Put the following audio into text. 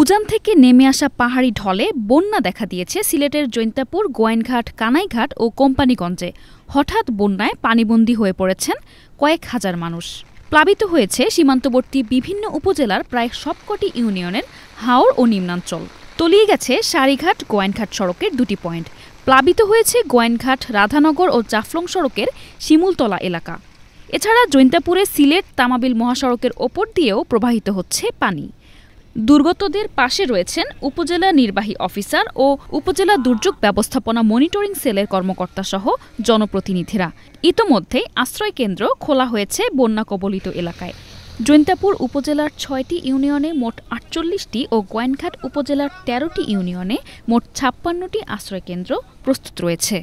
উজান থেকে নেমে আসা পাহাড়ি ঢলে বন্যা দেখা দিয়েছে সিলেটের জৈন্তাপুর, গোয়াইনঘাট, কানাইঘাট ও কোম্পানীগঞ্জে। হঠাৎ বন্যায় পানিবন্দী হয়ে পড়েছেন কয়েক হাজার মানুষ। প্লাবিত হয়েছে সীমান্তবর্তী বিভিন্ন উপজেলার প্রায় সবকটি ইউনিয়নের হাওর ও নিম্নাঞ্চল। তলিয়ে গেছে সারিঘাট গোয়াইনঘাট সড়কের 2টি পয়েন্ট। প্লাবিত হয়েছে গোয়াইনঘাট, রাধানগর ও জাফলং সড়কের শিমুলতলা এলাকা। এছাড়া জৈন্তাপুরে সিলেট তামাবিল মহাসড়কের ওপর দিয়েও প্রবাহিত হচ্ছে পানি। দুর্গতদের পাশে রয়েছেন উপজেলা নির্বাহী অফিসার ও উপজেলা দুর্যোগ ব্যবস্থাপনা মনিটরিং সেলের কর্মকর্তাসহ জনপ্রতিনিধিরা। ইতোমধ্যেই আশ্রয়কেন্দ্র খোলা হয়েছে বন্যা কবলিত এলাকায়। জৈন্তাপুর উপজেলার 6টি ইউনিয়নে মোট 48টি ও গোয়াইনঘাট উপজেলার 13টি ইউনিয়নে মোট 56টি আশ্রয়কেন্দ্র প্রস্তুত রয়েছে।